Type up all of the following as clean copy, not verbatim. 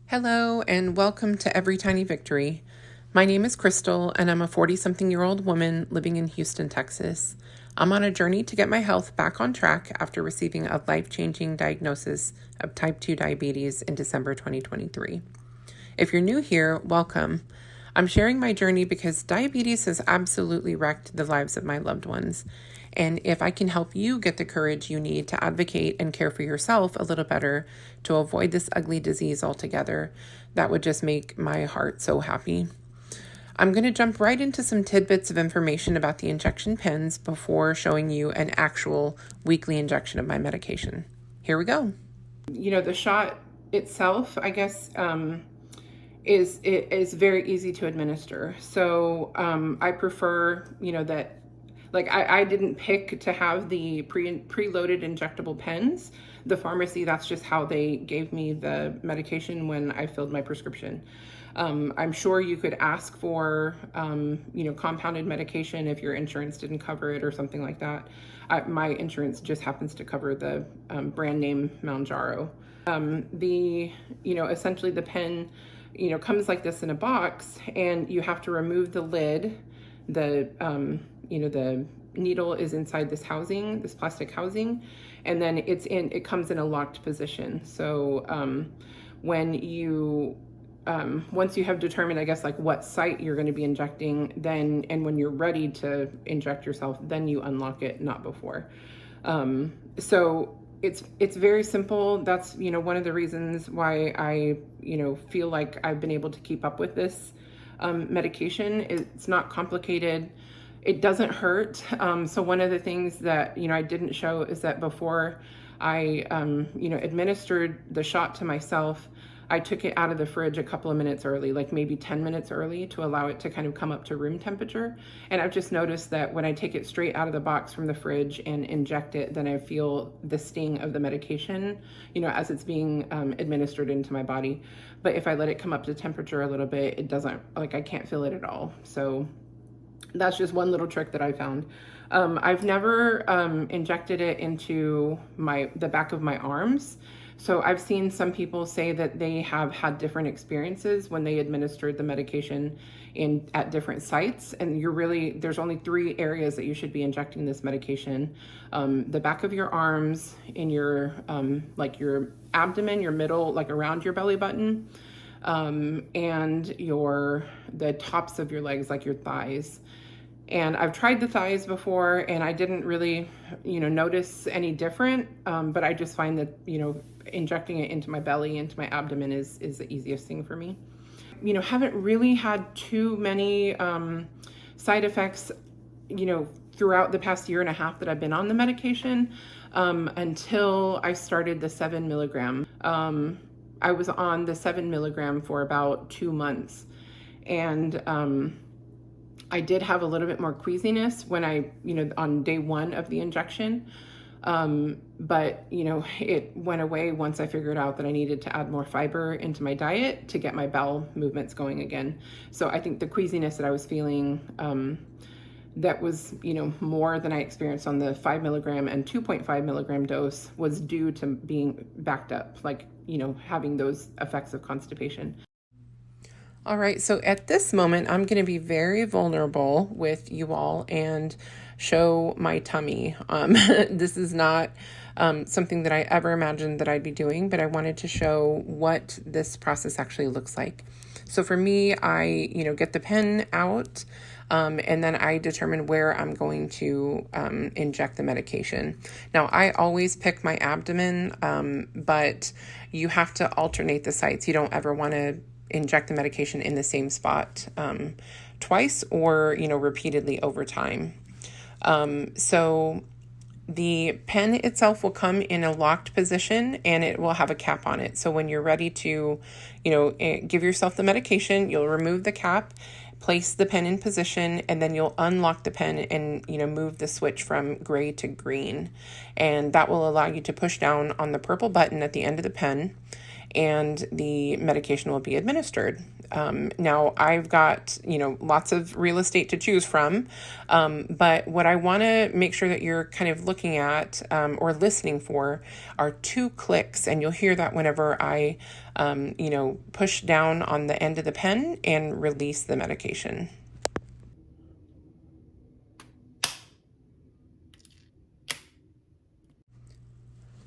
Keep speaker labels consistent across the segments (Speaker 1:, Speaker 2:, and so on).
Speaker 1: Hello, and welcome to Every Tiny Victory. My name is Crystal, and I'm a 40-something-year-old woman living in Houston, Texas. I'm on a journey to get my health back on track after receiving a life-changing diagnosis of type 2 diabetes in December 2023. If you're new here, welcome. I'm sharing my journey because diabetes has absolutely wrecked the lives of my loved ones. And if I can help you get the courage you need to advocate and care for yourself a little better to avoid this ugly disease altogether, that would just make my heart so happy. I'm going to jump right into some tidbits of information about the injection pens before showing you an actual weekly injection of my medication. Here we go. The shot itself, I guess, is very easy to administer. So I prefer, that, I didn't pick to have the preloaded injectable pens. The pharmacy, that's just how they gave me the medication when I filled my prescription. I'm sure you could ask for, compounded medication if your insurance didn't cover it or something like that. My insurance just happens to cover the brand name Mounjaro. Essentially the pen, comes like this in a box, and you have to remove the lid. The needle is inside this housing, this plastic housing, and then it comes in a locked position. So when you once you have determined, I guess, what site you're going to be injecting, and when you're ready to inject yourself, then you unlock it, not before. So it's very simple. That's, one of the reasons why I, feel like I've been able to keep up with this medication. It's not complicated. It doesn't hurt. So one of the things that, I didn't show is that before I, administered the shot to myself, I took it out of the fridge a couple of minutes early, like maybe 10 minutes early, to allow it to kind of come up to room temperature. And I've just noticed that when I take it straight out of the box from the fridge and inject it, then I feel the sting of the medication, as it's being administered into my body. But if I let it come up to temperature a little bit, it doesn't, I can't feel it at all. So that's just one little trick that I found. I've never injected it into the back of my arms. So I've seen some people say that they have had different experiences when they administered the medication at different sites. And there's only 3 areas that you should be injecting this medication. The back of your arms, in your your abdomen, your middle, around your belly button, and the tops of your legs, like your thighs. And I've tried the thighs before, and I didn't really, notice any different. But I just find that, injecting it into my belly, into my abdomen is the easiest thing for me. Haven't really had too many side effects, throughout the past year and a half that I've been on the medication, until I started the 7 milligram. I was on the 7 milligram for about 2 months, and I did have a little bit more queasiness when on day 1 of the injection. But it went away once I figured out that I needed to add more fiber into my diet to get my bowel movements going again. So I think the queasiness that I was feeling, that was, more than I experienced on the 5 milligram and 2.5 milligram dose, was due to being backed up, having those effects of constipation. All right, so at this moment, I'm going to be very vulnerable with you all and show my tummy. This is not something that I ever imagined that I'd be doing, but I wanted to show what this process actually looks like. So for me, I, get the pen out, and then I determine where I'm going to inject the medication. Now, I always pick my abdomen, but you have to alternate the sites. You don't ever want to inject the medication in the same spot twice or, repeatedly over time. So the pen itself will come in a locked position, and it will have a cap on it. So when you're ready to, give yourself the medication, you'll remove the cap, place the pen in position, and then you'll unlock the pen and, move the switch from gray to green. And that will allow you to push down on the purple button at the end of the pen, and the medication will be administered. Now I've got, lots of real estate to choose from. But what I want to make sure that you're kind of looking at, or listening for, are 2 clicks. And you'll hear that whenever I, push down on the end of the pen and release the medication.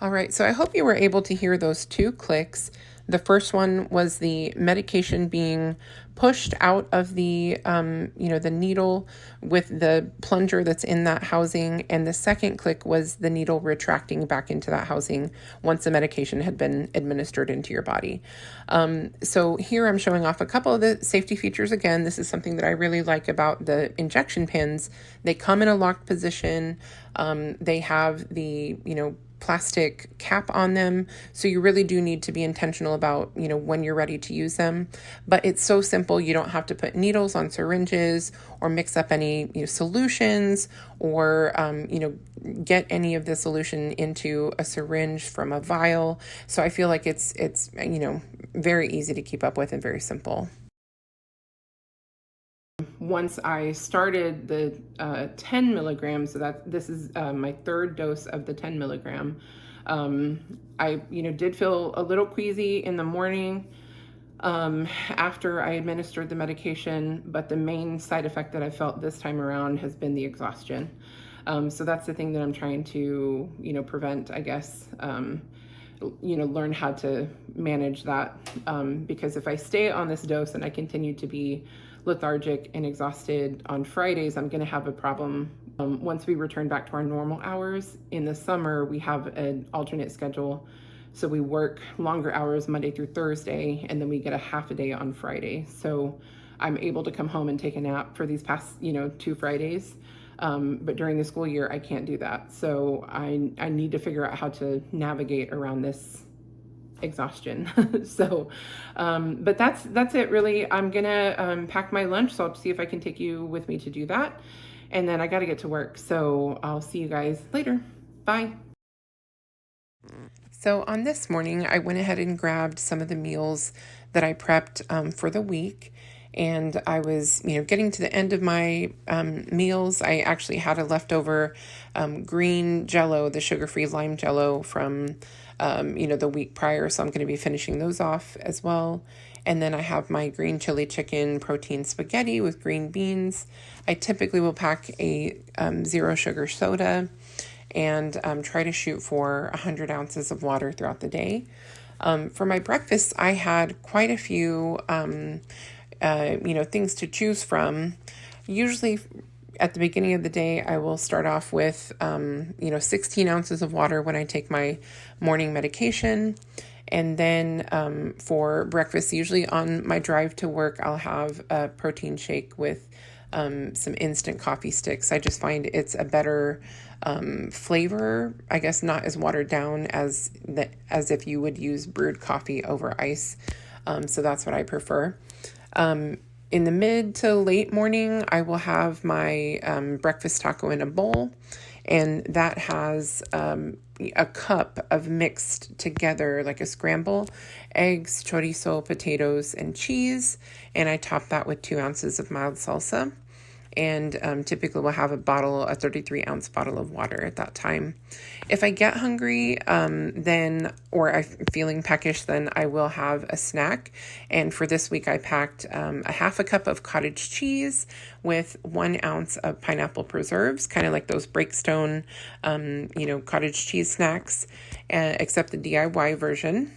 Speaker 1: All right, so I hope you were able to hear those 2 clicks. The first one was the medication being pushed out of the, the needle with the plunger that's in that housing. And the second click was the needle retracting back into that housing once the medication had been administered into your body. So here I'm showing off a couple of the safety features. Again, this is something that I really like about the injection pins. They come in a locked position. They have the, plastic cap on them. So you really do need to be intentional about, when you're ready to use them. But it's so simple. You don't have to put needles on syringes or mix up any solutions or, get any of the solution into a syringe from a vial. So I feel like it's very easy to keep up with and very simple. Once I started the 10 milligrams, so that this is my 3rd dose of the 10 milligram, I did feel a little queasy in the morning after I administered the medication, but the main side effect that I felt this time around has been the exhaustion. So that's the thing that I'm trying to prevent, I guess. Learn how to manage that, because if I stay on this dose and I continue to be lethargic and exhausted on Fridays, I'm going to have a problem. Once we return back to our normal hours in the summer, we have an alternate schedule. So we work longer hours Monday through Thursday, and then we get a half a day on Friday. So I'm able to come home and take a nap for these past, 2 Fridays. But during the school year, I can't do that. So I need to figure out how to navigate around this exhaustion. So, but that's it really. I'm gonna pack my lunch, so I'll see if I can take you with me to do that. And then I got to get to work. So I'll see you guys later. Bye. So on this morning, I went ahead and grabbed some of the meals that I prepped for the week. And I was, getting to the end of my meals. I actually had a leftover green Jello, the sugar-free lime Jello from, the week prior. So I'm going to be finishing those off as well. And then I have my green chili chicken protein spaghetti with green beans. I typically will pack a 0 sugar soda and try to shoot for 100 ounces of water throughout the day. For my breakfast, I had quite a few things to choose from. Usually at the beginning of the day, I will start off with, 16 ounces of water when I take my morning medication. And then for breakfast, usually on my drive to work, I'll have a protein shake with some instant coffee sticks. I just find it's a better flavor, I guess not as watered down as if you would use brewed coffee over ice. So that's what I prefer. In the mid to late morning, I will have my breakfast taco in a bowl, and that has a cup of mixed together, like a scramble, eggs, chorizo, potatoes, and cheese, and I top that with 2 ounces of mild salsa. And typically we'll have a 33-ounce bottle of water at that time. If I get hungry, or I'm feeling peckish, then I will have a snack. And for this week, I packed a half a cup of cottage cheese with 1 ounce of pineapple preserves, kind of like those Breakstone, cottage cheese snacks, except the DIY version.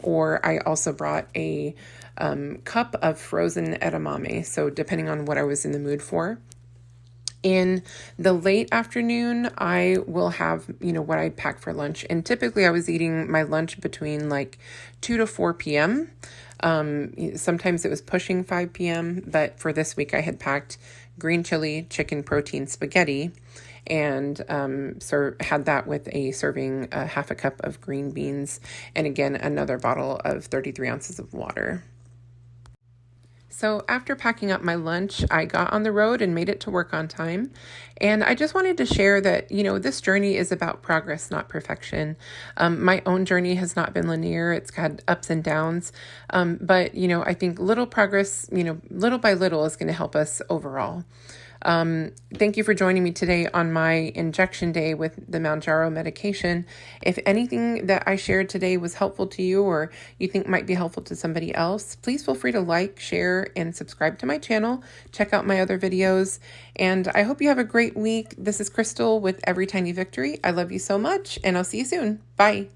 Speaker 1: Or I also brought a cup of frozen edamame. So depending on what I was in the mood for. In the late afternoon, I will have, what I pack for lunch. And typically I was eating my lunch between like 2 to 4 p.m. Sometimes it was pushing 5 p.m. But for this week, I had packed green chili chicken protein spaghetti and had that with a serving, half a cup of green beans. And again, another bottle of 33 ounces of water. So after packing up my lunch, I got on the road and made it to work on time. And I just wanted to share that, this journey is about progress, not perfection. My own journey has not been linear. It's had ups and downs. But I think little progress, little by little is going to help us overall. Thank you for joining me today on my injection day with the Mounjaro medication. If anything that I shared today was helpful to you or you think might be helpful to somebody else, please feel free to like, share, and subscribe to my channel. Check out my other videos. And I hope you have a great week. This is Crystal with Every Tiny Victory. I love you so much, and I'll see you soon. Bye.